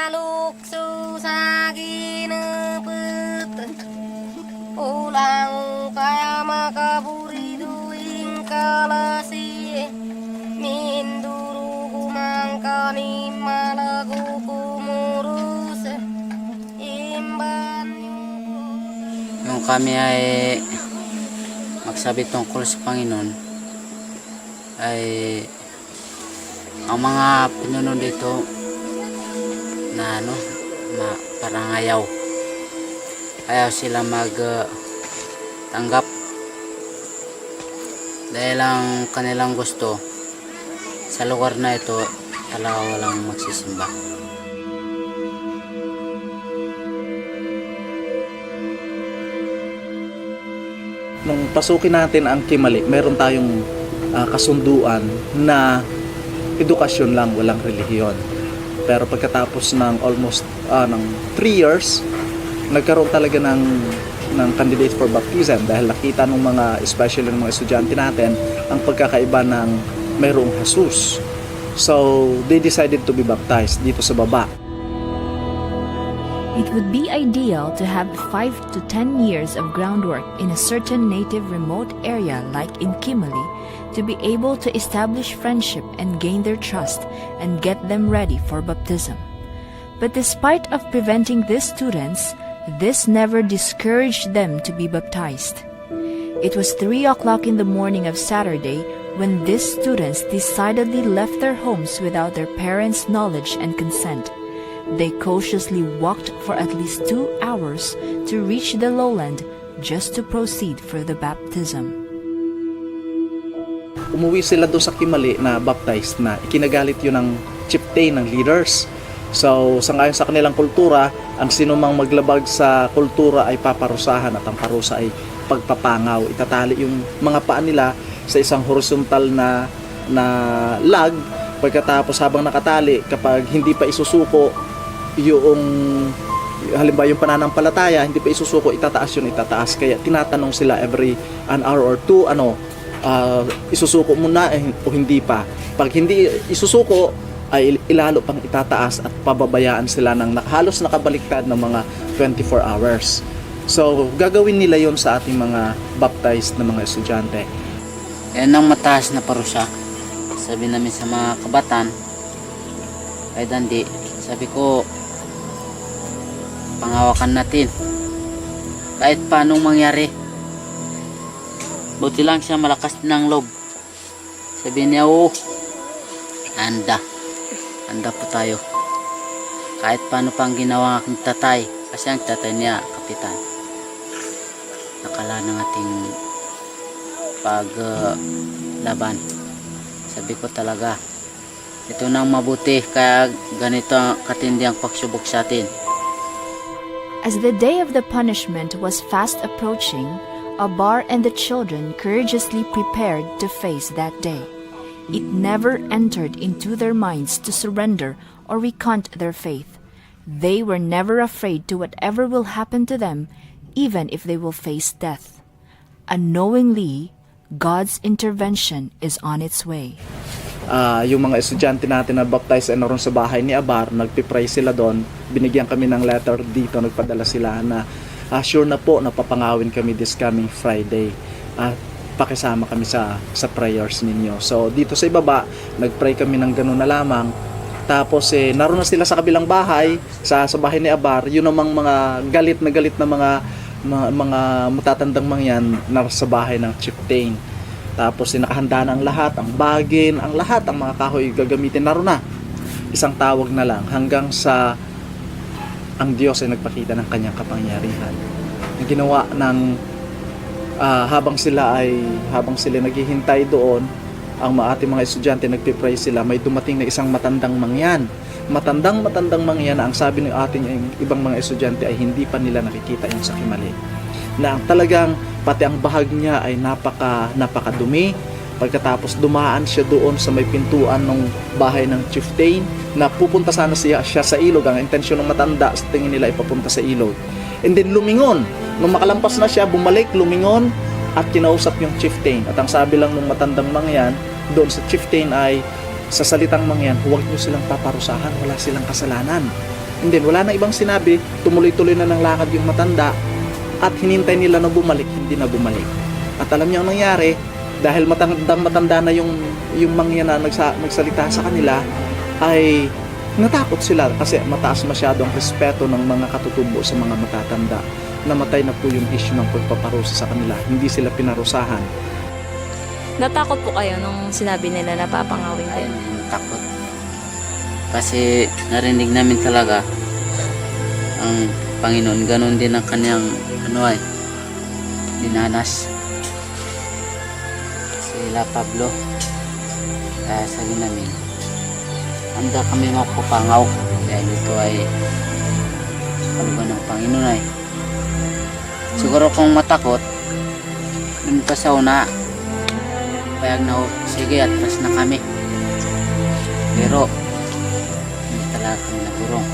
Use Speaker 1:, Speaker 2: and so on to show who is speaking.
Speaker 1: Lukso sa ginapit ulang kaya makaburiduing kalasi minduru kumangkani malagu kumurus imban
Speaker 2: Nung kami ay magsabi tungkol sa Panginoon ay ang mga pinuno dito na parang ayaw sila tanggap dahil ang kanilang gusto sa lugar na ito talaga walang magsisimba.
Speaker 3: Nung pasukin natin ang Kimali, meron tayong kasunduan na edukasyon lang, walang relihiyon. Pero pagkatapos ng almost ng 3 years, nagkaroon talaga ng candidate for baptism dahil nakita ng mga, especially ng mga estudyante natin, ang pagkakaiba ng mayroong Jesus. So, they decided to be baptized dito sa baba.
Speaker 4: It would be ideal to have 5 to 10 years of groundwork in a certain native remote area like in Kimali to be able to establish friendship and gain their trust and get them ready for baptism. But despite of preventing these students, this never discouraged them to be baptized. It was 3 o'clock in the morning of Saturday when these students decidedly left their homes without their parents' knowledge and consent. They cautiously walked for at least 2 hours to reach the lowland just to proceed for the baptism.
Speaker 3: Umuwi sila doon sa Kimali na baptized na. Ikinagalit yun ng chieftain, ng leaders. So, sangayon sa kanilang kultura, ang sinumang maglabag sa kultura ay paparusahan at ang parusa ay pagpapangaw. Itatali yung mga paa nila sa isang horizontal na lag. Pagkatapos habang nakatali, kapag hindi pa isusuko yung halimbawa yung pananampalataya, hindi pa isusuko, itataas yun, itataas. Kaya tinatanong sila every an hour or two, isusuko muna o hindi pa. Pag hindi isusuko, ay ilalo pang itataas at pababayaan sila ng halos nakabaliktad ng mga 24 hours. So, gagawin nila yon sa ating mga baptized na mga estudyante.
Speaker 2: Yan ang mataas na parusa. Sabi namin sa mga kabataan, ay dandi, sabi ko, pangawakan natin. Kahit paanong mangyari. Buti lang siya malakas ng loob. Sabi niya, handa po tayo. Kahit paano pang ginawa ng aking tatay, kasi ang tatay niya, kapitan. Nakala ng ating paglaban. Sabi ko talaga, ito nang mabuti, kaya ganito ang katindi ang pagsubok sa atin.
Speaker 4: As the day of the punishment was fast approaching, Abar and the children courageously prepared to face that day. It never entered into their minds to surrender or recant their faith. They were never afraid to whatever will happen to them, even if they will face death. Unknowingly, God's intervention is on its way.
Speaker 3: Yung mga estudyante natin na baptized ay naroon sa bahay ni Abar, nagpipray sila doon. Binigyan kami ng letter dito, nagpadala sila na sure na po napapangawin kami this coming Friday. Pakisama kami sa prayers ninyo. So dito sa ibaba, nagpray kami ng gano'n na lamang. Tapos naroon na sila sa kabilang bahay, sa bahay ni Abar, yun namang mga galit na mga matatandang mangyan na sa bahay ng chieftain. Tapos nakahanda na ang lahat, ang bagin, ang lahat, ang mga kahoy gagamitin, naroon na. Isang tawag na lang hanggang sa ang Diyos ay nagpakita ng kanyang kapangyarihan. Ginawa ng habang sila naghihintay doon, ang ating mga estudyante nagpipray sila, may dumating na isang matandang mangyan. Matandang mangyan na ang sabi ng ating ibang mga estudyante ay hindi pa nila nakikita yung sa Kimali. Na talagang pati ang bahag niya ay napakadumi. Pagkatapos dumaan siya doon sa may pintuan ng bahay ng chieftain na pupunta sana siya sa ilog. Ang intensyon ng matanda sa tingin nila ay papunta sa ilog. And then lumingon. Nung makalampas na siya, bumalik, lumingon at kinausap yung chieftain. At ang sabi lang ng matandang mangyan doon sa chieftain ay sa salitang mga yan, huwag nyo silang paparusahan, wala silang kasalanan. And then, wala na ibang sinabi, tumuloy-tuloy na ng lakad yung matanda, at hinintay nila na bumalik, hindi na bumalik. At alam niyo ang nangyari, dahil matanda na yung mangyan na nagsalita sa kanila, ay natakot sila kasi mataas masyado ang respeto ng mga katutubo sa mga matatanda. Namatay na po yung issue ng pagpaparusa sa kanila, hindi sila pinarusahan.
Speaker 5: Natakot po kayo nung sinabi nila na papangawin kayo?
Speaker 2: Takot. Kasi narinig namin talaga ang Panginoon. Ganon din ang kanyang dinanas. Sila Pablo. Kaya sabi namin, handa kami mapapangaw. Dahil ito ay kaluban ng Panginoon ay. Siguro kung matakot, dun pa sa una, payag na sige, atras na kami. Pero hindi talaga kami nagurong.